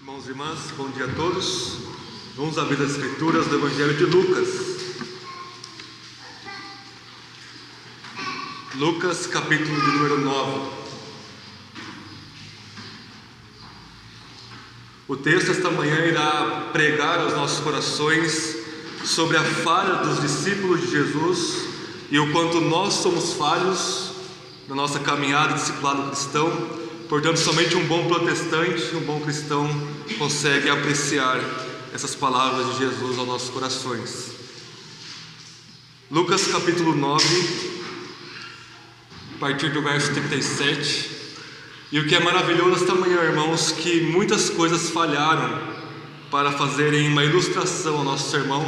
Irmãos e irmãs, bom dia a todos. Vamos abrir as escrituras do Evangelho de Lucas. Lucas, capítulo de número 9. O texto esta manhã irá pregar aos nossos corações sobre a falha dos discípulos de Jesus e o quanto nós somos falhos na nossa caminhada de discipulado cristão. Portanto, somente um bom protestante, um bom cristão, consegue apreciar essas palavras de Jesus aos nossos corações. Lucas capítulo 9, a partir do verso 37. E o que é maravilhoso esta manhã, irmãos, que muitas coisas falharam para fazerem uma ilustração ao nosso sermão.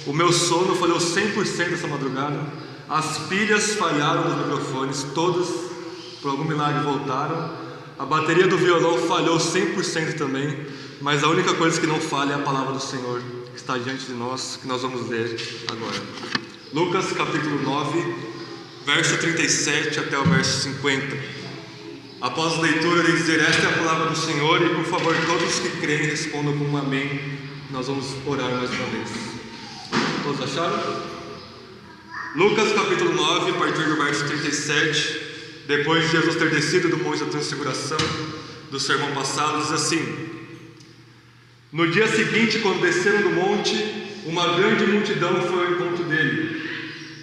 O meu sono falhou 100% essa madrugada. As pilhas falharam nos microfones, todas, por algum milagre, voltaram. A bateria do violão falhou 100% também, mas a única coisa que não falha é a palavra do Senhor que está diante de nós, que nós vamos ler agora. Lucas capítulo 9, verso 37 até o verso 50. Após a leitura, eu irei dizer: esta é a palavra do Senhor, e por favor, todos que creem respondam com um amém. Nós vamos orar mais uma vez. Todos acharam? Lucas capítulo 9, a partir do verso 37. Depois de Jesus ter descido do monte da transfiguração, do sermão passado, diz assim: no dia seguinte, quando desceram do monte, uma grande multidão foi ao encontro dele.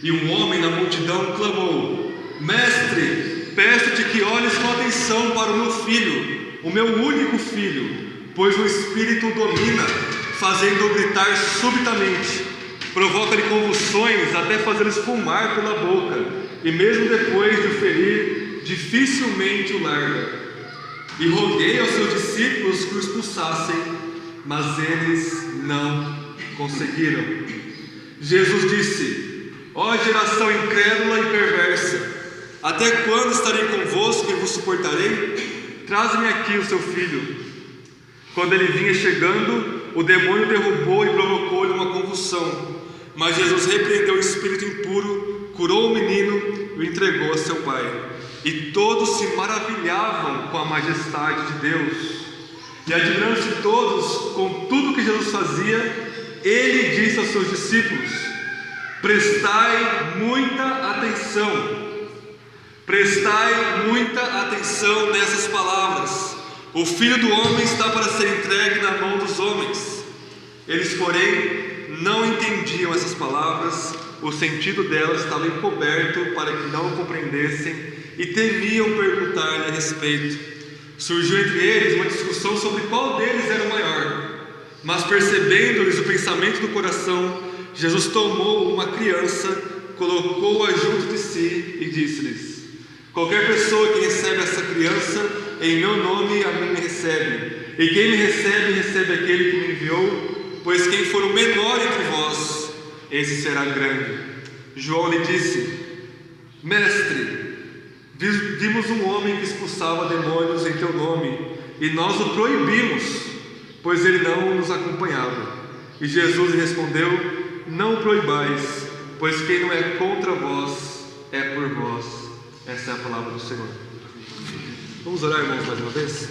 E um homem na multidão clamou: Mestre, peço-te que olhes com atenção para o meu filho, o meu único filho, pois o espírito o domina, fazendo-o gritar subitamente. Provoca-lhe convulsões até fazê-lo espumar pela boca, e mesmo depois de o ferir, dificilmente o larga. E roguei aos seus discípulos que o expulsassem, mas eles não conseguiram. Jesus disse: ó geração incrédula e perversa, até quando estarei convosco e vos suportarei? Traze-me aqui o seu filho. Quando ele vinha chegando, o demônio derrubou e provocou-lhe uma convulsão. Mas Jesus repreendeu o espírito impuro, curou o menino e o entregou a seu pai. E todos se maravilhavam com a majestade de Deus. E admirando-se todos com tudo que Jesus fazia, ele disse aos seus discípulos: prestai muita atenção nessas palavras. O Filho do Homem está para ser entregue na mão dos homens. Eles, porém, não entendiam essas palavras, o sentido delas estava encoberto para que não o compreendessem, e temiam perguntar-lhe a respeito. Surgiu entre eles uma discussão sobre qual deles era o maior. Mas percebendo-lhes o pensamento do coração, Jesus tomou uma criança, colocou-a junto de si e disse-lhes: qualquer pessoa que recebe essa criança, em meu nome a mim me recebe, e quem me recebe, recebe aquele que me enviou. Pois quem for o menor entre vós, esse será grande. João lhe disse: mestre, vimos um homem que expulsava demônios em teu nome, e nós o proibimos, pois ele não nos acompanhava. E Jesus lhe respondeu: não o proibais, pois quem não é contra vós, é por vós. Essa é a palavra do Senhor. Vamos orar, irmãos, mais uma vez?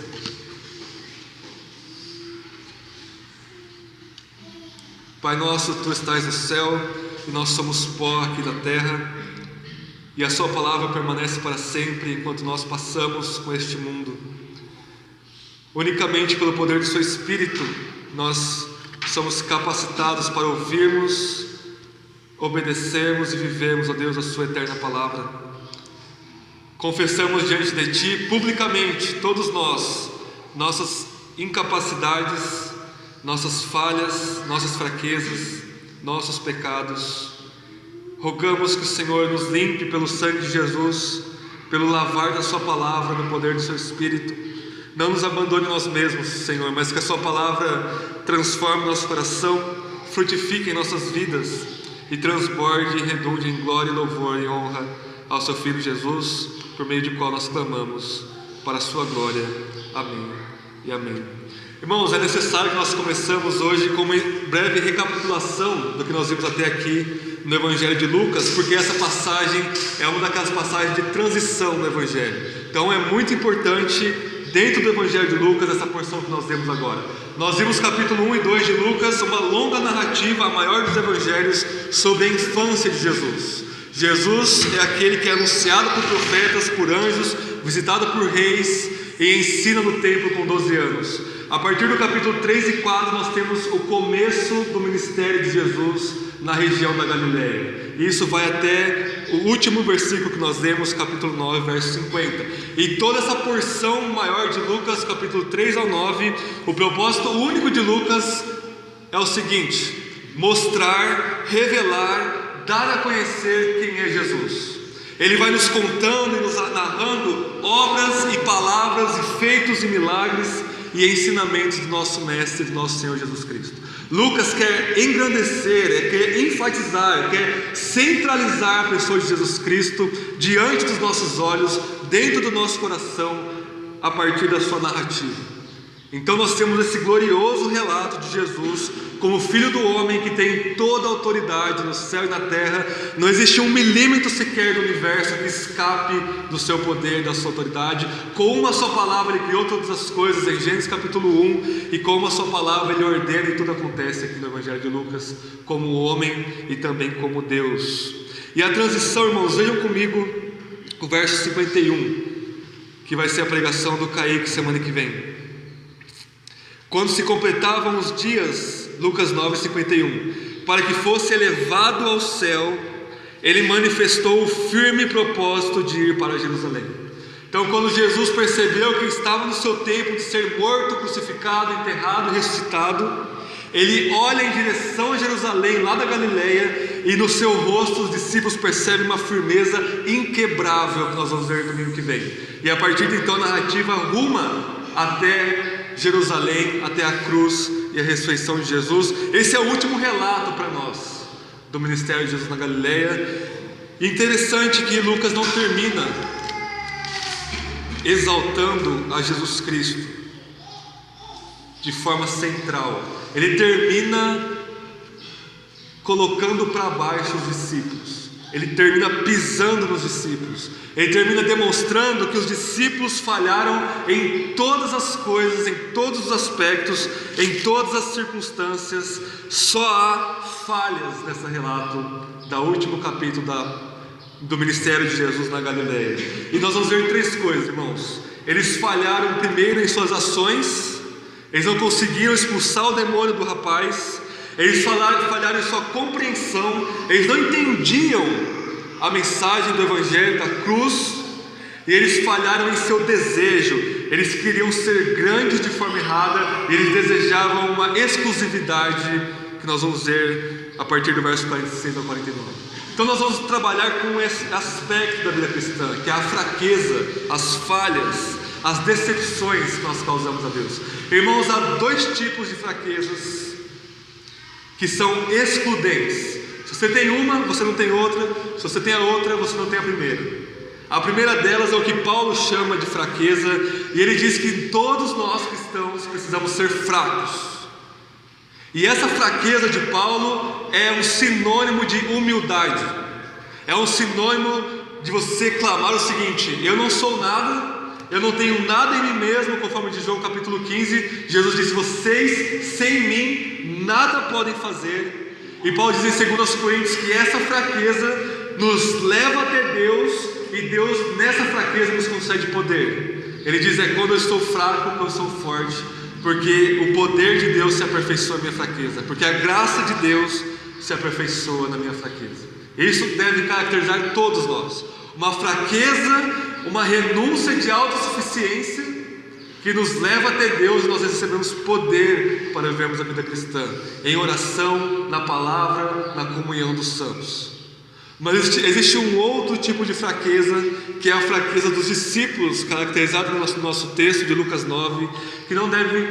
Pai nosso, Tu estás no céu, e nós somos pó aqui da terra, e a Sua palavra permanece para sempre enquanto nós passamos com este mundo. Unicamente pelo poder do Seu Espírito, nós somos capacitados para ouvirmos, obedecermos e vivermos, ó Deus, a Sua eterna palavra. Confessamos diante de Ti, publicamente, todos nós, nossas incapacidades, nossas falhas, nossas fraquezas, nossos pecados. Rogamos que o Senhor nos limpe pelo sangue de Jesus, pelo lavar da Sua palavra, no poder do Seu Espírito. Não nos abandone nós mesmos, Senhor, mas que a Sua palavra transforme nosso coração, frutifique em nossas vidas e transborde e redunde em glória e louvor e honra ao Seu Filho Jesus, por meio de qual nós clamamos para a Sua glória. Amém e amém. Irmãos, é necessário que nós começamos hoje com uma breve recapitulação do que nós vimos até aqui no Evangelho de Lucas, porque essa passagem é uma daquelas passagens de transição no Evangelho. Então é muito importante dentro do Evangelho de Lucas, essa porção que nós vemos agora. Nós vimos capítulo 1 e 2 de Lucas, uma longa narrativa, a maior dos evangelhos, sobre a infância de Jesus. Jesus é aquele que é anunciado por profetas, por anjos, visitado por reis e ensina no templo com 12 anos. A partir do capítulo 3 e 4 nós temos o começo do ministério de Jesus na região da Galileia. Isso vai até o último versículo que nós lemos, capítulo 9, verso 50. E toda essa porção maior de Lucas, capítulo 3 ao 9, o propósito único de Lucas é o seguinte: mostrar, revelar, dar a conhecer quem é Jesus. Ele vai nos contando e nos narrando obras e palavras e feitos e milagres e ensinamentos do nosso Mestre, do nosso Senhor Jesus Cristo. Lucas quer engrandecer, quer enfatizar, quer centralizar a pessoa de Jesus Cristo diante dos nossos olhos, dentro do nosso coração, a partir da sua narrativa. Então nós temos esse glorioso relato de Jesus como Filho do Homem, que tem toda a autoridade no céu e na terra. Não existe um milímetro sequer do universo que escape do seu poder, da sua autoridade. Com uma só palavra Ele criou todas as coisas, em Gênesis capítulo 1, e com uma só palavra Ele ordena, e tudo acontece aqui no Evangelho de Lucas, como homem e também como Deus. E a transição, irmãos, vejam comigo o verso 51, que vai ser a pregação do Kaique semana que vem. Quando se completavam os dias, Lucas 9:51, para que fosse elevado ao céu, Ele manifestou o firme propósito de ir para Jerusalém. Então, quando Jesus percebeu que estava no seu tempo de ser morto, crucificado, enterrado, ressuscitado, Ele olha em direção a Jerusalém, lá da Galileia, e no seu rosto os discípulos percebem uma firmeza inquebrável, que nós vamos ver no domingo que vem. E a partir de então a narrativa ruma até Jerusalém, até a cruz e a ressurreição de Jesus. Esse é o último relato para nós do ministério de Jesus na Galileia. Interessante que Lucas não termina exaltando a Jesus Cristo de forma central. Ele termina colocando para baixo os discípulos. Ele termina pisando nos discípulos. Ele termina demonstrando que os discípulos falharam em todas as coisas, em todos os aspectos, em todas as circunstâncias. Só há falhas nesse relato do último capítulo do ministério de Jesus na Galileia. E nós vamos ver três coisas, irmãos. Eles falharam primeiro em suas ações. Eles não conseguiram expulsar o demônio do rapaz. Eles falharam em sua compreensão. Eles não entendiam a mensagem do Evangelho da cruz. E eles falharam em seu desejo. Eles queriam ser grandes de forma errada. E eles desejavam uma exclusividade, que nós vamos ver a partir do verso 46 ao 49. Então nós vamos trabalhar com esse aspecto da vida cristã, que é a fraqueza, as falhas, as decepções que nós causamos a Deus. Irmãos, há dois tipos de fraquezas que são excludentes. Se você tem uma, você não tem outra. Se você tem a outra, você não tem a primeira. A primeira delas é o que Paulo chama de fraqueza, e ele diz que todos nós cristãos precisamos ser fracos. E essa fraqueza de Paulo é um sinônimo de humildade. É um sinônimo de você clamar o seguinte: eu não sou nada, eu não tenho nada em mim mesmo, conforme de João capítulo 15, Jesus disse: vocês sem mim nada podem fazer. E Paulo diz em 2 Coríntios que essa fraqueza nos leva até Deus, e Deus nessa fraqueza nos concede poder. Ele diz: é quando eu estou fraco que eu sou forte, porque o poder de Deus se aperfeiçoa na minha fraqueza, porque a graça de Deus se aperfeiçoa na minha fraqueza. Isso deve caracterizar todos nós, uma fraqueza, uma renúncia de autossuficiência que nos leva até Deus, e nós recebemos poder para vivermos a vida cristã, em oração, na palavra, na comunhão dos santos. Mas existe um outro tipo de fraqueza, que é a fraqueza dos discípulos, caracterizada no nosso texto de Lucas 9, que não deve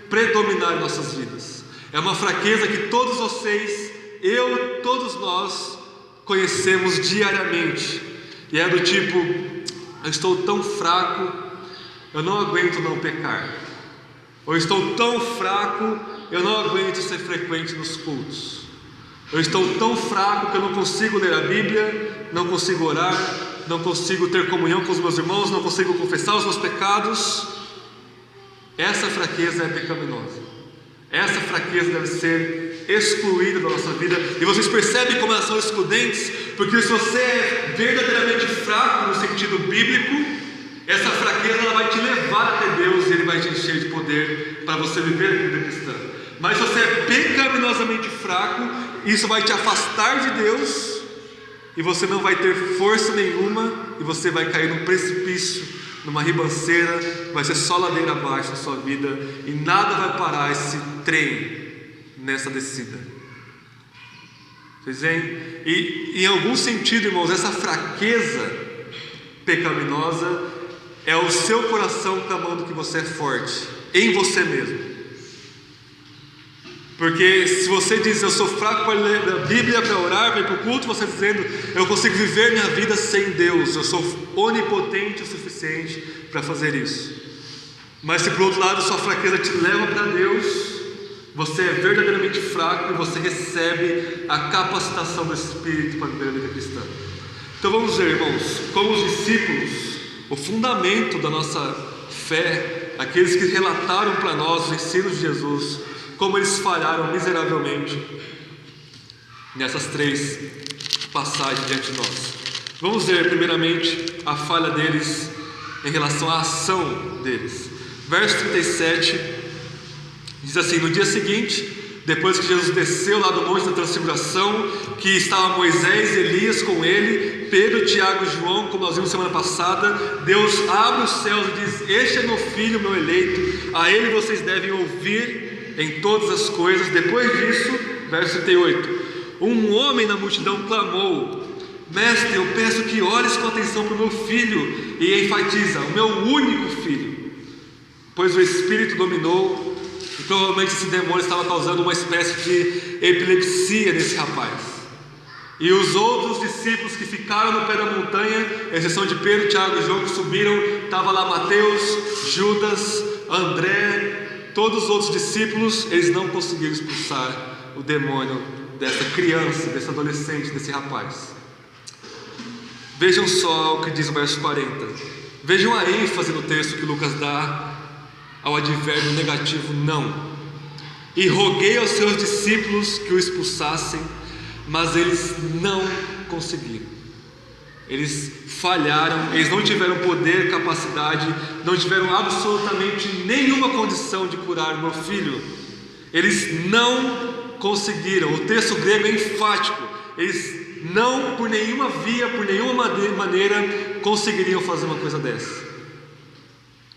predominar em nossas vidas. É uma fraqueza que todos vocês, eu, todos nós conhecemos diariamente, e é do tipo: eu estou tão fraco, eu não aguento não pecar. Ou estou tão fraco, eu não aguento ser frequente nos cultos. Eu estou tão fraco que eu não consigo ler a Bíblia, não consigo orar, não consigo ter comunhão com os meus irmãos, não consigo confessar os meus pecados. essa fraqueza é pecaminosa. Essa fraqueza deve ser excluída da nossa vida. E vocês percebem como elas são excludentes? Porque se você é verdadeiramente fraco no sentido bíblico, essa fraqueza ela vai te levar até Deus e Ele vai te encher de poder para você viver a vida cristã. Mas se você é pecaminosamente fraco, isso vai te afastar de Deus e você não vai ter força nenhuma e você vai cair num precipício, numa ribanceira, vai ser só ladeira abaixo na sua vida e nada vai parar esse trem nessa descida. Vocês veem? E em algum sentido, irmãos, essa fraqueza pecaminosa é o seu coração clamando que você é forte em você mesmo. Porque se você diz eu sou fraco para ler a Bíblia, para orar, para ir para o culto, você está dizendo eu consigo viver minha vida sem Deus, eu sou onipotente o suficiente para fazer isso. Mas se por outro lado sua fraqueza te leva para Deus, você é verdadeiramente fraco e você recebe a capacitação do Espírito para viver a vida cristã. Então vamos ver, irmãos, como os discípulos, o fundamento da nossa fé, aqueles que relataram para nós os ensinos de Jesus, como eles falharam miseravelmente nessas 3 passagens diante de nós. Vamos ver primeiramente a falha deles em relação à ação deles. Verso 37 diz assim: no dia seguinte, depois que Jesus desceu lá do monte da transfiguração, que estava Moisés e Elias com ele, Pedro, Tiago e João, como nós vimos semana passada, Deus abre os céus e diz: este é meu filho, meu eleito, a ele vocês devem ouvir em todas as coisas. Depois disso, verso 38, um homem na multidão clamou: mestre, eu peço que olhes com atenção para o meu filho, e enfatiza: o meu único filho, pois o espírito dominou, e provavelmente esse demônio estava causando uma espécie de epilepsia nesse rapaz. E os outros discípulos que ficaram no pé da montanha, exceção de Pedro, Tiago e João, que subiram, estava lá Mateus, Judas, André, todos os outros discípulos, eles não conseguiram expulsar o demônio dessa criança, desse adolescente, desse rapaz. Vejam só o que diz o verso 40. Vejam a ênfase no texto que Lucas dá ao advérbio negativo não. E roguei aos seus discípulos que o expulsassem, mas eles não conseguiram. Eles falharam, eles não tiveram poder, capacidade, não tiveram absolutamente nenhuma condição de curar meu filho. Eles não conseguiram. O texto grego é enfático. Eles não, por nenhuma via, por nenhuma maneira, conseguiriam fazer uma coisa dessa.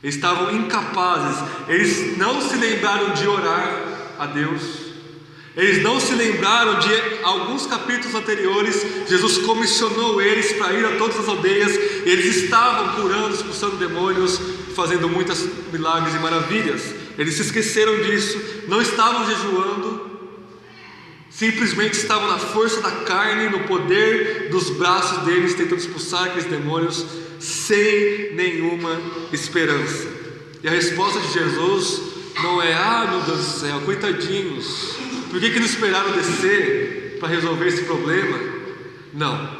Eles estavam incapazes. Eles não se lembraram de orar a Deus. Eles não se lembraram de alguns capítulos anteriores. Jesus comissionou eles para ir a todas as aldeias. Eles estavam curando, expulsando demônios, fazendo muitos milagres e maravilhas. Eles se esqueceram disso, não estavam jejuando, simplesmente estavam na força da carne, no poder dos braços deles, tentando expulsar aqueles demônios sem nenhuma esperança. E a resposta de Jesus não é: ah, meu Deus do céu, coitadinhos, por que não esperaram descer para resolver esse problema? Não,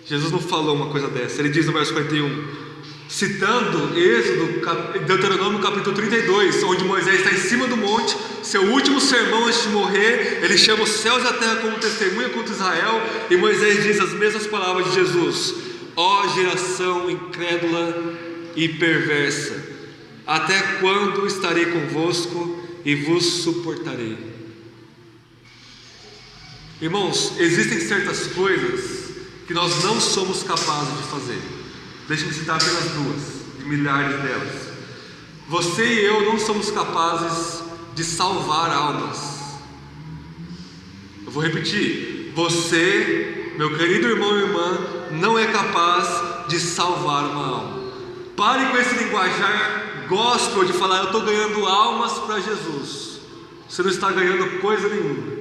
Jesus não falou uma coisa dessa. Ele diz no verso 41, citando Deuteronômio capítulo 32, onde Moisés está em cima do monte, seu último sermão antes de morrer, ele chama os céus e a terra como testemunha contra Israel, e Moisés diz as mesmas palavras de Jesus: ó geração incrédula e perversa, até quando estarei convosco e vos suportarei? Irmãos, existem certas coisas que nós não somos capazes de fazer. Deixe-me citar apenas 2, de milhares delas. Você e eu não somos capazes de salvar almas. Eu vou repetir: você, meu querido irmão e irmã, não é capaz de salvar uma alma. Pare com esse linguajar gospel de falar: eu estou ganhando almas para Jesus. Você não está ganhando coisa nenhuma.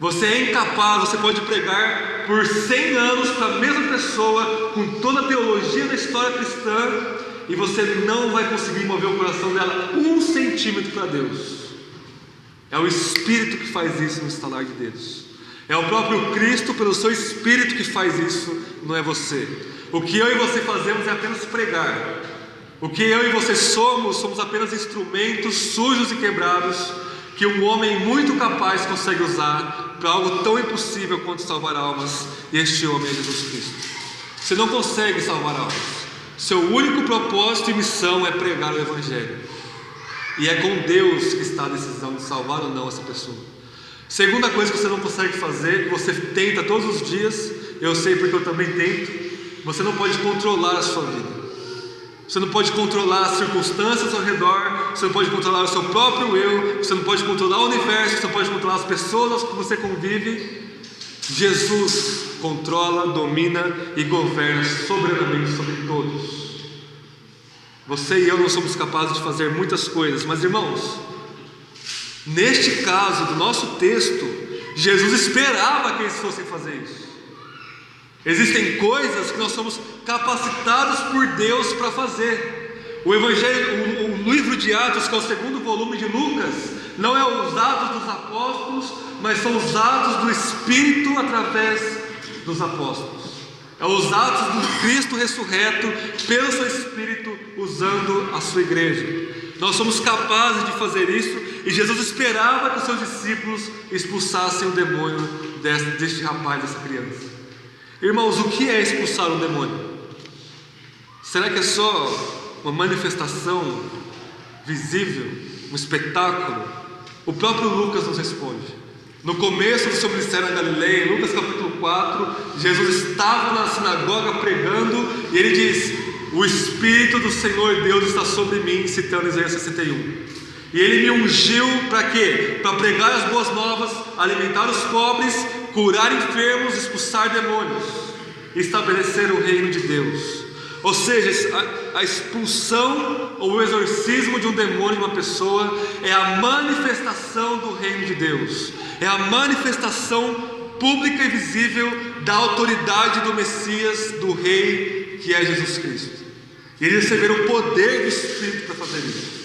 Você é incapaz. Você pode pregar por 100 anos para a mesma pessoa, com toda a teologia da história cristã, e você não vai conseguir mover o coração dela 1 centímetro para Deus. É o Espírito que faz isso no estalar de dedos. É o próprio Cristo, pelo seu Espírito, que faz isso, não é você. O que eu e você fazemos é apenas pregar. O que eu e você somos apenas instrumentos sujos e quebrados que um homem muito capaz consegue usar para algo tão impossível quanto salvar almas, e este homem é Jesus Cristo. Você não consegue salvar almas. Seu único propósito e missão é pregar o Evangelho, e é com Deus que está a decisão de salvar ou não essa pessoa. Segunda coisa que você não consegue fazer, que você tenta todos os dias, eu sei porque eu também tento, você não pode controlar a sua vida. Você não pode controlar as circunstâncias ao redor, você não pode controlar o seu próprio eu, você não pode controlar o universo, você não pode controlar as pessoas com que você convive. Jesus controla, domina e governa soberanamente sobre todos. Você e eu não somos capazes de fazer muitas coisas, mas irmãos, neste caso do nosso texto, Jesus esperava que eles fossem fazer isso. Existem coisas que nós somos capacitados por Deus para fazer. O Evangelho, o livro de Atos, que é o segundo volume de Lucas, não é os Atos dos Apóstolos, mas são os Atos do Espírito através dos Apóstolos. É os Atos do Cristo ressurreto pelo seu Espírito usando a sua igreja. Nós somos capazes de fazer isso, e Jesus esperava que os seus discípulos expulsassem o demônio deste rapaz, dessa criança. Irmãos, o que é expulsar um demônio? Será que é só uma manifestação visível, um espetáculo? O próprio Lucas nos responde. No começo do seu ministério na Galileia, em Lucas capítulo 4, Jesus estava na sinagoga pregando, e ele diz: o Espírito do Senhor Deus está sobre mim, citando Isaías 61. E ele me ungiu para quê? Para pregar as boas novas, alimentar os pobres, curar enfermos, expulsar demônios, estabelecer o reino de Deus. Ou seja, a expulsão ou o exorcismo de um demônio de uma pessoa é a manifestação do reino de Deus, é a manifestação pública e visível da autoridade do Messias, do Rei, que é Jesus Cristo. E eles receberam o poder do Espírito para fazer isso.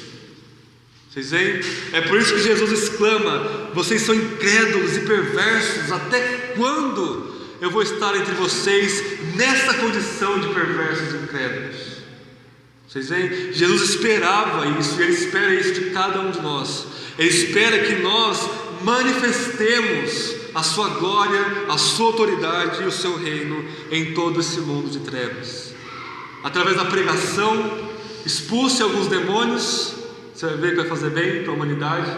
Vocês veem? É por isso que Jesus exclama: vocês são incrédulos e perversos, até quando eu vou estar entre vocês nessa condição de perversos e incrédulos? Vocês veem? Jesus esperava isso, e Ele espera isso de cada um de nós. Ele espera que nós manifestemos a sua glória, a sua autoridade e o seu reino em todo esse mundo de trevas. Através da pregação, expulse alguns demônios. Você vai ver que vai fazer bem para a humanidade.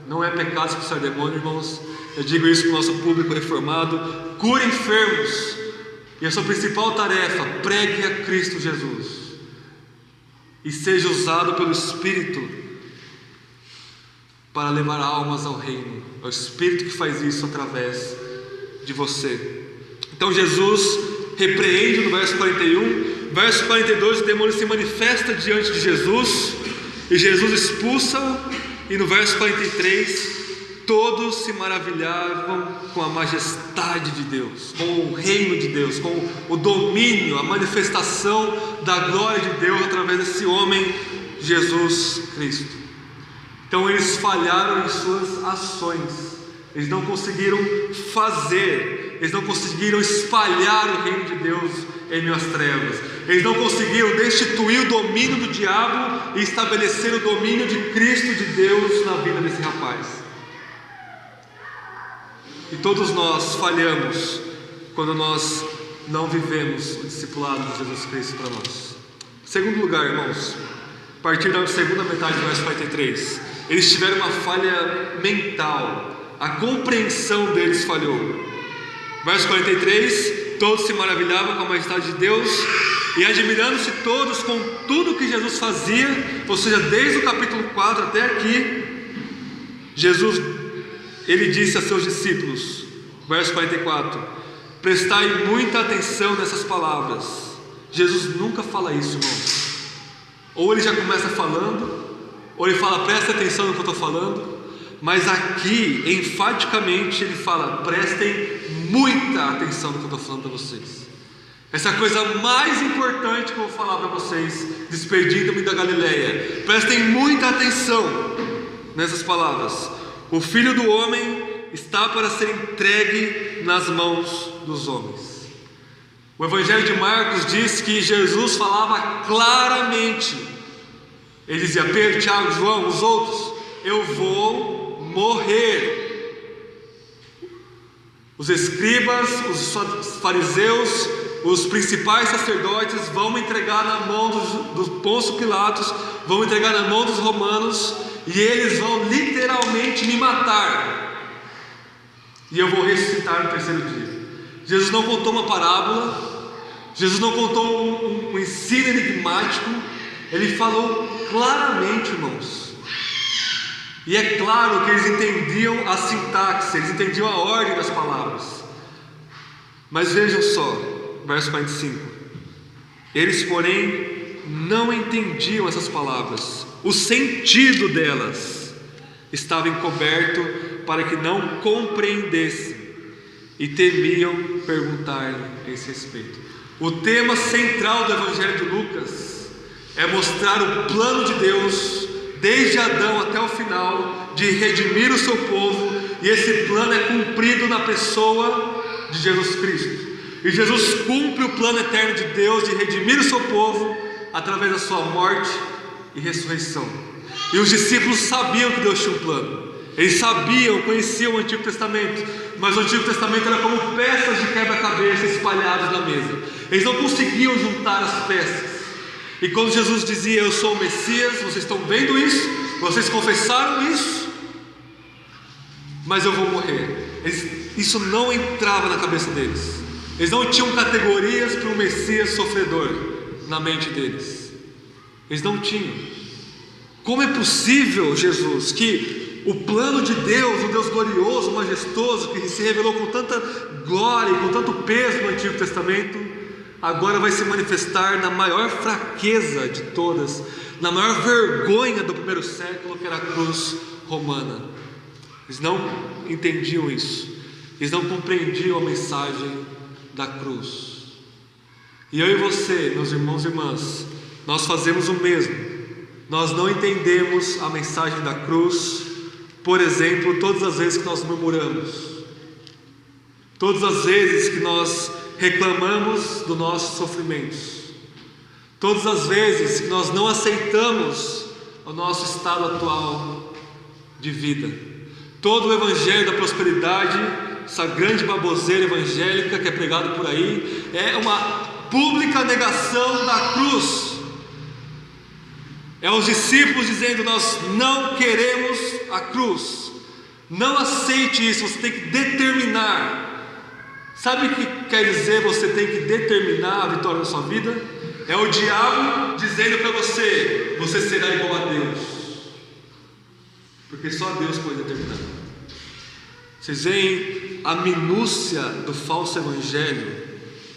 Não é pecado expulsar demônio, irmãos. Eu digo isso para o nosso público reformado. Cure enfermos. E a sua principal tarefa: pregue a Cristo Jesus. E seja usado pelo Espírito para levar almas ao reino. É o Espírito que faz isso através de você. Então Jesus repreende no verso 41. Verso 42, o demônio se manifesta diante de Jesus, e Jesus expulsa. E no verso 43, todos se maravilhavam com a majestade de Deus, com o reino de Deus, com o domínio, a manifestação da glória de Deus através desse homem, Jesus Cristo. Então eles falharam em suas ações, eles não conseguiram fazer, eles não conseguiram espalhar o reino de Deus em meio às trevas, eles não conseguiram destituir o domínio do diabo e estabelecer o domínio de Cristo, de Deus, na vida desse rapaz. E todos nós falhamos quando nós não vivemos o discipulado de Jesus Cristo para nós. Segundo lugar, irmãos, a partir da segunda metade do verso 43, eles tiveram uma falha mental, a compreensão deles falhou. Verso 43, todos se maravilhavam com a majestade de Deus, e admirando-se todos com tudo que Jesus fazia. Ou seja, desde o capítulo 4 até aqui, Jesus, ele disse a seus discípulos, verso 44, prestai muita atenção nessas palavras. Jesus nunca fala isso, irmãos. Ou ele já começa falando, ou ele fala, presta atenção no que eu estou falando. Mas aqui, enfaticamente, ele fala, prestem muita atenção no que eu estou falando para vocês. Essa é a coisa mais importante que eu vou falar para vocês, despedindo-me da Galileia. Prestem muita atenção nessas palavras. O Filho do Homem está para ser entregue nas mãos dos homens. O Evangelho de Marcos diz que Jesus falava claramente Ele dizia: Pedro, Tiago, João, os outros, eu vou morrer. Os escribas, os fariseus, os principais sacerdotes vão me entregar na mão do Pôncio Pilatos, vão me entregar na mão dos romanos, e eles vão literalmente me matar, e eu vou ressuscitar no terceiro dia. Jesus não contou uma parábola, Jesus não contou um ensino enigmático, ele falou claramente, irmãos. E é claro que eles entendiam a sintaxe, eles entendiam a ordem das palavras. Mas vejam só, verso 45: eles, porém, não entendiam essas palavras, o sentido delas estava encoberto para que não compreendessem, e temiam perguntar-lhe a esse respeito. O tema central do Evangelho de Lucas é mostrar o plano de Deus, desde Adão até o final, de redimir o seu povo, e esse plano é cumprido na pessoa de Jesus Cristo. E Jesus cumpre o plano eterno de Deus de redimir o seu povo através da sua morte e ressurreição. E os discípulos sabiam que Deus tinha um plano, eles sabiam, conheciam o Antigo Testamento, mas o Antigo Testamento era como peças de quebra-cabeça espalhadas na mesa, eles não conseguiam juntar as peças. E quando Jesus dizia: eu sou o Messias, vocês estão vendo isso, vocês confessaram isso, mas eu vou morrer. Isso não entrava na cabeça deles. Eles não tinham categorias para um Messias sofredor na mente deles. Eles não tinham. Como é possível, Jesus, que o plano de Deus, um Deus glorioso, majestoso, que se revelou com tanta glória e com tanto peso no Antigo Testamento, agora vai se manifestar na maior fraqueza de todas, na maior vergonha do primeiro século, que era a cruz romana? Eles não entendiam isso, eles não compreendiam a mensagem da cruz. E eu e você, meus irmãos e irmãs, nós fazemos o mesmo. Nós não entendemos a mensagem da cruz. Por exemplo, todas as vezes que nós murmuramos, todas as vezes que nós reclamamos dos nossos sofrimentos, todas as vezes que nós não aceitamos o nosso estado atual de vida. Todo o evangelho da prosperidade, essa grande baboseira evangélica que é pregado por aí, é uma pública negação da cruz. É os discípulos dizendo: nós não queremos a cruz. Não aceite isso, você tem que determinar. Sabe o que quer dizer você tem que determinar a vitória na sua vida? É o diabo dizendo para você: você será igual a Deus, porque só Deus pode determinar. Vocês veem a minúcia do falso evangelho,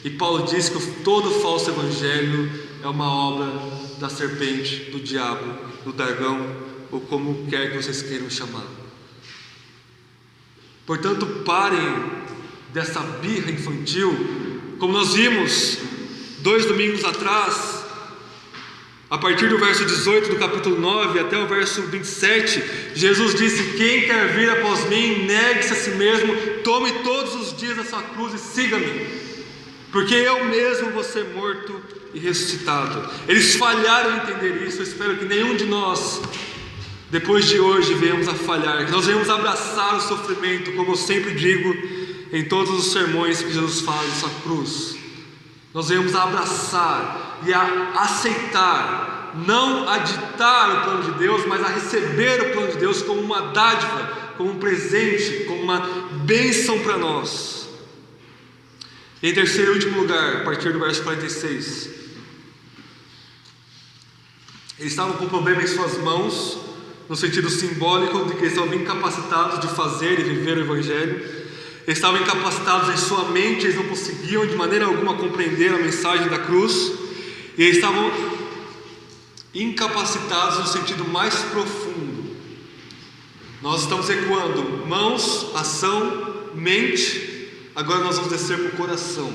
e Paulo diz que todo falso evangelho é uma obra da serpente, do diabo, do dragão, ou como quer que vocês queiram chamar. Portanto, parem dessa birra infantil. Como nós vimos 2 domingos atrás, a partir do verso 18 do capítulo 9 até o verso 27, Jesus disse: quem quer vir após mim, negue-se a si mesmo, tome todos os dias a sua cruz e siga-me, porque eu mesmo vou ser morto e ressuscitado. Eles falharam em entender isso. Eu espero que nenhum de nós, depois de hoje, venhamos a falhar, que nós venhamos abraçar o sofrimento, como eu sempre digo em todos os sermões que Jesus fala de sua cruz. Nós venhamos a abraçar e a aceitar, não a ditar o plano de Deus, mas a receber o plano de Deus como uma dádiva, como um presente, como uma bênção para nós. E em terceiro e último lugar, a partir do verso 46, eles estavam com um problema em suas mãos, no sentido simbólico de que eles estavam incapacitados de fazer e viver o Evangelho. Eles estavam incapacitados em sua mente, eles não conseguiam de maneira alguma compreender a mensagem da cruz, e eles estavam incapacitados no sentido mais profundo. Nós estamos ecoando mãos, ação, mente, agora nós vamos descer para o coração,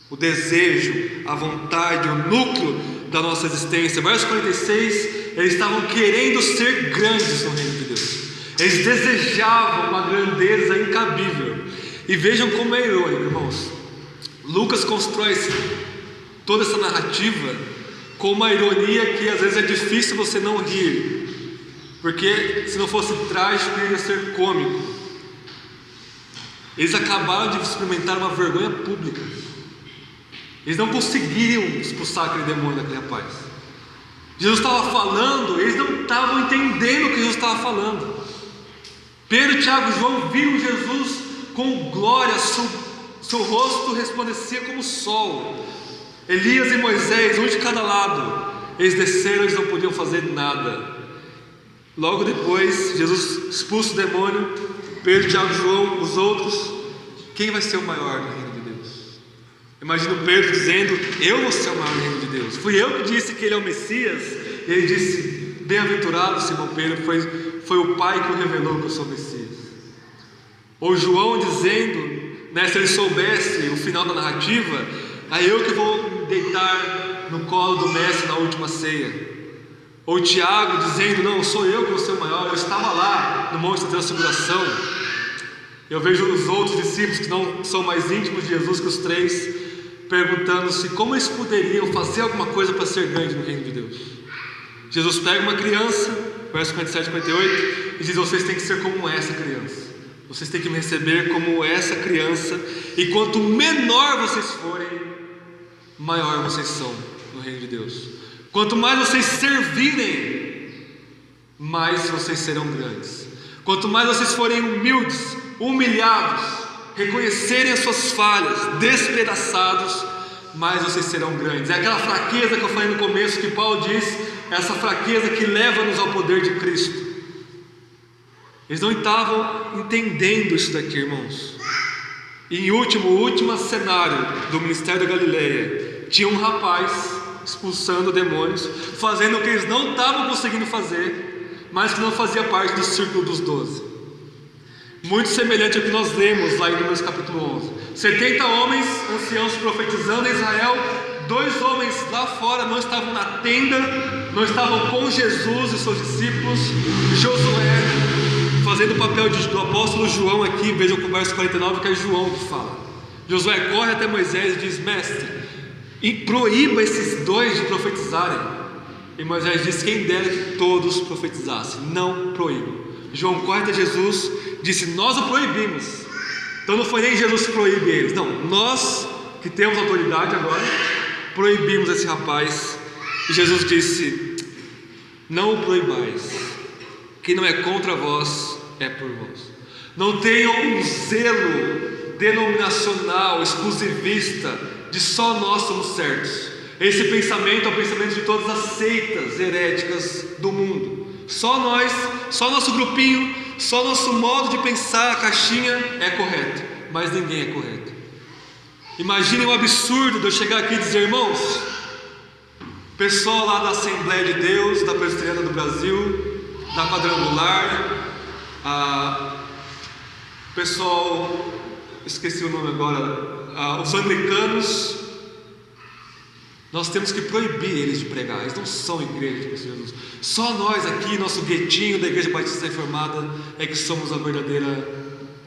o desejo, a vontade, o núcleo da nossa existência. Verso 46, eles estavam querendo ser grandes no reino de Deus, eles desejavam uma grandeza incabível. E vejam como é irônico, irmãos. Lucas constrói toda essa narrativa com uma ironia que às vezes é difícil você não rir, porque se não fosse trágico, iria ser cômico. Eles acabaram de experimentar uma vergonha pública. Eles não conseguiriam expulsar aquele demônio daquele rapaz. Jesus estava falando, eles não estavam entendendo o que Jesus estava falando. Pedro, Tiago e João viram Jesus com glória, seu rosto resplandecia como o sol. Elias e Moisés, um de cada lado, eles desceram, eles não podiam fazer nada. Logo depois, Jesus expulsa o demônio. Pedro, Tiago e João, os outros, quem vai ser o maior no reino de Deus? Imagina Pedro dizendo: eu vou ser o maior no reino de Deus. Fui eu que disse que ele é o Messias. E ele disse: bem-aventurado Simão Pedro, foi o Pai que o revelou que eu sou o Messias. Ou João dizendo, né, se ele soubesse o final da narrativa: aí eu que vou me deitar no colo do mestre na última ceia. Ou Tiago dizendo: não, sou eu que vou ser o maior, eu estava lá no Monte da Transfiguração. Eu vejo os outros discípulos que não são mais íntimos de Jesus que os três, perguntando-se como eles poderiam fazer alguma coisa para ser grande no reino de Deus. Jesus pega uma criança, verso 57 e 58, e diz: vocês têm que ser como essa criança. Vocês têm que me receber como essa criança, e quanto menor vocês forem, maior vocês são no reino de Deus. Quanto mais vocês servirem, mais vocês serão grandes. Quanto mais vocês forem humildes, humilhados, reconhecerem as suas falhas, despedaçados, mais vocês serão grandes. É aquela fraqueza que eu falei no começo, que Paulo diz, essa fraqueza que leva-nos ao poder de Cristo. Eles não estavam entendendo isso daqui, irmãos. E em o último cenário do ministério da Galileia, tinha um rapaz expulsando demônios, fazendo o que eles não estavam conseguindo fazer, mas que não fazia parte do círculo dos 12. Muito semelhante ao que nós lemos lá em Números capítulo 11. 70 homens anciãos profetizando em Israel. 2 homens lá fora não estavam na tenda, não estavam com Jesus e seus discípulos. Josué fazendo o papel do apóstolo João aqui. Vejam o verso 49, que é João que fala. Josué corre até Moisés e diz: mestre, e proíba esses 2 de profetizarem. E Moisés diz: quem dera que todos profetizassem, não proíbam. João corre até Jesus, disse: nós o proibimos. Então não foi nem Jesus que proíbe eles, não, nós que temos autoridade agora, proibimos esse rapaz. E Jesus disse: não o proibais, quem não é contra vós é por vós. Não tenham um zelo denominacional, exclusivista, de só nós somos certos. Esse pensamento é o pensamento de todas as seitas heréticas do mundo. Só nós, só nosso grupinho, só nosso modo de pensar, a caixinha é correto, mas ninguém é correto. Imaginem o absurdo de eu chegar aqui e dizer: irmãos, pessoal lá da Assembleia de Deus, da Presbiteriana do Brasil, da Quadrangular, pessoal, esqueci o nome agora, os anglicanos, nós temos que proibir eles de pregar. Eles não são igreja de Cristo Jesus. Só nós aqui, nosso guetinho da Igreja Batista Reformada, é que somos a verdadeira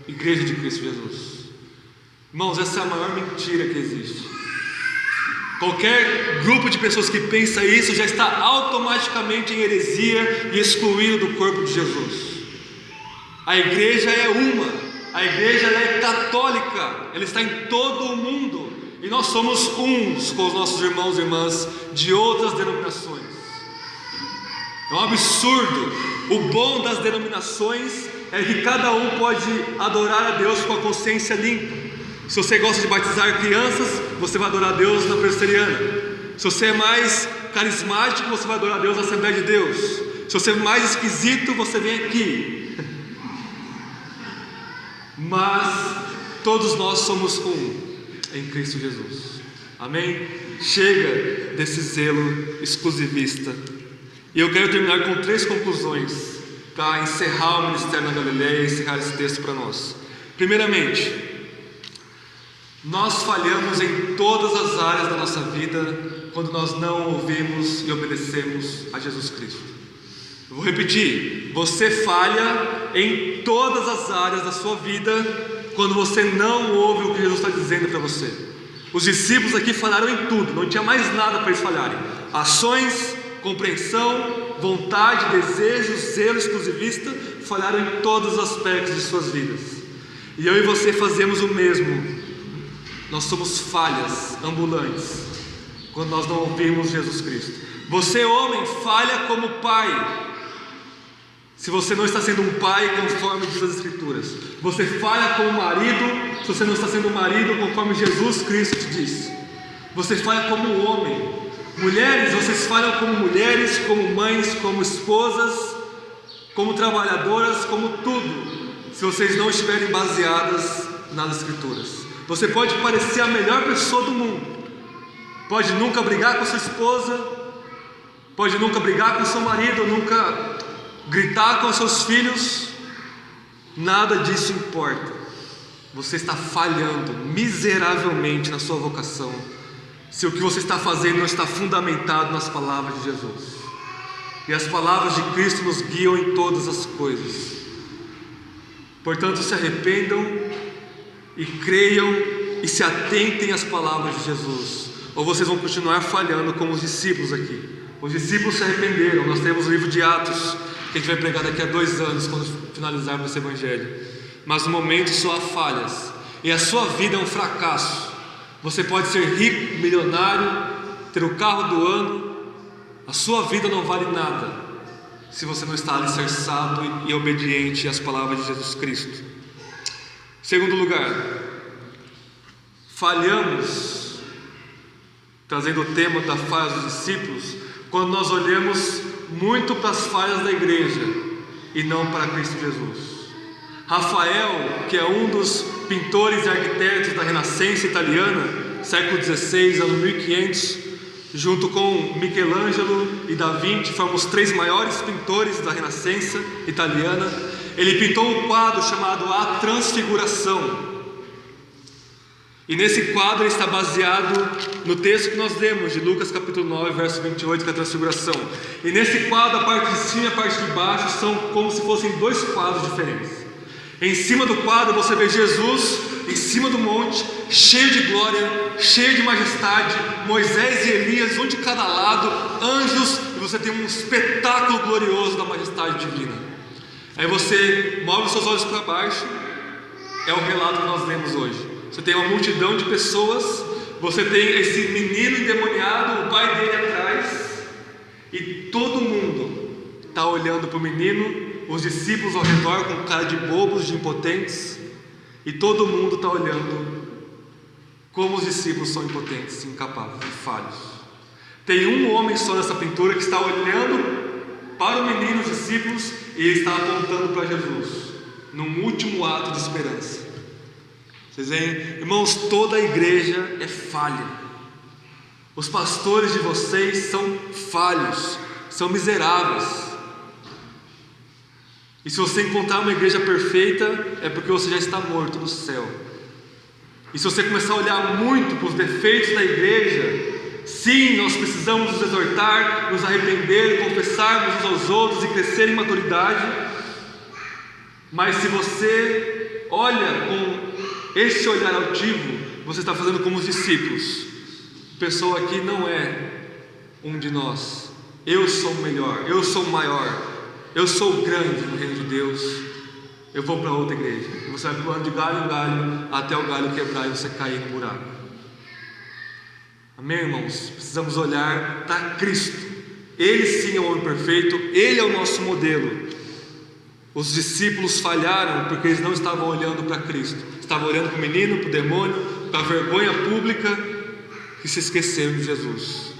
igreja de Cristo Jesus. Irmãos, essa é a maior mentira que existe. Qualquer grupo de pessoas que pensa isso já está automaticamente em heresia e excluído do corpo de Jesus. A igreja é uma, a igreja é católica, ela está em todo o mundo. E nós somos uns com os nossos irmãos e irmãs de outras denominações. É um absurdo. O bom das denominações é que cada um pode adorar a Deus com a consciência limpa. Se você gosta de batizar crianças, você vai adorar a Deus na presbiteriana. Se você é mais carismático, você vai adorar a Deus na Assembleia de Deus. Se você é mais esquisito, você vem aqui. Mas todos nós somos um em Cristo Jesus. Amém? Chega desse zelo exclusivista. E eu quero terminar com 3 conclusões para encerrar o ministério na Galileia e encerrar esse texto para nós. Primeiramente, nós falhamos em todas as áreas da nossa vida quando nós não ouvimos e obedecemos a Jesus Cristo. Eu vou repetir: você falha em todas as áreas da sua vida quando você não ouve o que Jesus está dizendo para você. Os discípulos aqui falharam em tudo, não tinha mais nada para eles falharem. Ações, compreensão, vontade, desejo, zelo exclusivista falharam em todos os aspectos de suas vidas. E eu e você fazemos o mesmo. Nós somos falhas ambulantes quando nós não ouvimos Jesus Cristo. Você, homem, falha como pai. Se você não está sendo um pai conforme diz as Escrituras. Você falha como marido se você não está sendo um marido conforme Jesus Cristo te disse. Você falha como homem. Mulheres, vocês falham como mulheres, como mães, como esposas, como trabalhadoras, como tudo, se vocês não estiverem baseadas nas Escrituras. Você pode parecer a melhor pessoa do mundo, pode nunca brigar com sua esposa, pode nunca brigar com seu marido, nunca gritar com seus filhos, nada disso importa. Você está falhando miseravelmente na sua vocação, se o que você está fazendo não está fundamentado nas palavras de Jesus. E as palavras de Cristo nos guiam em todas as coisas. Portanto, se arrependam e creiam e se atentem às palavras de Jesus, ou vocês vão continuar falhando como os discípulos aqui. Os discípulos se arrependeram. Nós temos o livro de Atos, que a gente vai pregar daqui a 2 anos, quando finalizarmos esse evangelho. Mas no momento só há falhas, e a sua vida é um fracasso. Você pode ser rico, milionário, ter o carro do ano, a sua vida não vale nada se você não está alicerçado e obediente às palavras de Jesus Cristo. Segundo lugar, falhamos, trazendo o tema da falha dos discípulos, quando nós olhamos muito para as falhas da igreja e não para Cristo Jesus. Rafael, que é um dos pintores e arquitetos da Renascença italiana, século XVI, ano 1500, junto com Michelangelo e Da Vinci, foram os 3 maiores pintores da Renascença italiana. Ele pintou um quadro chamado A Transfiguração. E nesse quadro ele está baseado no texto que nós lemos de Lucas capítulo 9, verso 28, que é a transfiguração. E nesse quadro, a parte de cima e a parte de baixo são como se fossem 2 quadros diferentes. Em cima do quadro você vê Jesus em cima do monte, cheio de glória, cheio de majestade, Moisés e Elias, um de cada lado, anjos, e você tem um espetáculo glorioso da majestade divina. Aí você move os seus olhos para baixo, é o relato que nós lemos hoje. Você tem uma multidão de pessoas, você tem esse menino endemoniado, o pai dele atrás, e todo mundo está olhando para o menino, os discípulos ao redor com cara de bobos, de impotentes, e todo mundo está olhando como os discípulos são impotentes, incapazes e falhos. Tem um homem só nessa pintura que está olhando para o menino, os discípulos, e ele está apontando para Jesus, num último ato de esperança. Vocês veem, irmãos, toda a igreja é falha. Os pastores de vocês são falhos, são miseráveis. E se você encontrar uma igreja perfeita, é porque você já está morto no céu. E se você começar a olhar muito para os defeitos da igreja, sim, nós precisamos nos exortar, nos arrepender, confessarmos uns aos outros e crescer em maturidade. Mas se você olha com este olhar altivo, você está fazendo como os discípulos. A pessoa aqui não é um de nós. Eu sou o melhor, eu sou o maior, eu sou o grande no reino de Deus. Eu vou para outra igreja. E você vai pulando de galho em galho até o galho quebrar e você cair no buraco. Amém, irmãos? Precisamos olhar para Cristo. Ele sim é o homem perfeito, Ele é o nosso modelo. Os discípulos falharam porque eles não estavam olhando para Cristo. Estavam olhando para o menino, para o demônio, para a vergonha pública, e se esqueceram de Jesus.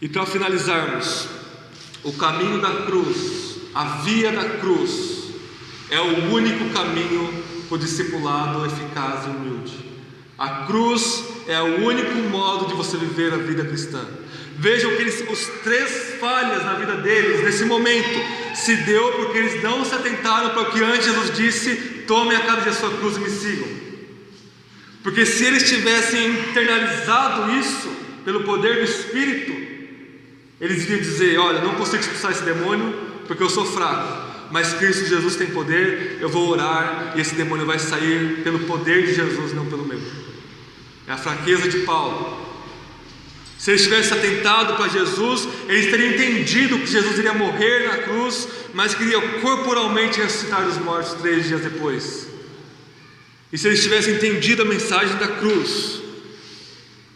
E para finalizarmos, o caminho da cruz, a via da cruz, é o único caminho para o discipulado eficaz e humilde. A cruz é o único modo de você viver a vida cristã. Vejam que os 3 falhas na vida deles, nesse momento, se deu porque eles não se atentaram para o que antes Jesus disse: tomem a cada dia a sua cruz e me sigam. Porque se eles tivessem internalizado isso pelo poder do Espírito, eles iriam dizer: olha, não consigo expulsar esse demônio porque eu sou fraco, mas Cristo Jesus tem poder, eu vou orar e esse demônio vai sair pelo poder de Jesus, não pelo meu. É a fraqueza de Paulo. Se eles tivessem atentado para Jesus, eles teriam entendido que Jesus iria morrer na cruz, mas que iria corporalmente ressuscitar dos mortos 3 dias depois. E se eles tivessem entendido a mensagem da cruz,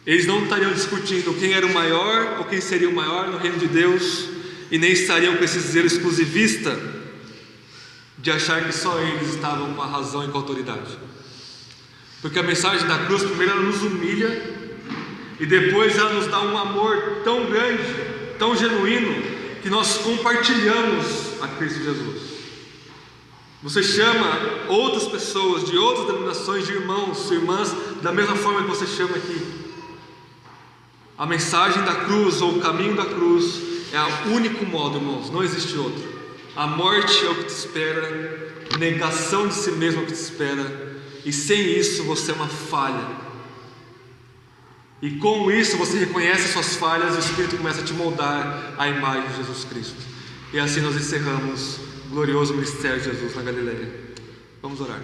eles não estariam discutindo quem era o maior ou quem seria o maior no reino de Deus, e nem estariam com esse zelo exclusivista de achar que só eles estavam com a razão e com a autoridade. Porque a mensagem da cruz, primeiro, ela nos humilha, e depois ela nos dá um amor tão grande, tão genuíno, que nós compartilhamos a Cristo Jesus. Você chama outras pessoas de outras denominações de irmãos, irmãs, da mesma forma que você chama aqui. A mensagem da cruz, ou o caminho da cruz, é o único modo, irmãos, não existe outro. A morte é o que te espera, negação de si mesmo é o que te espera, e sem isso você é uma falha. E com isso você reconhece as suas falhas e o Espírito começa a te moldar à imagem de Jesus Cristo. E assim nós encerramos o glorioso ministério de Jesus na Galileia. Vamos orar.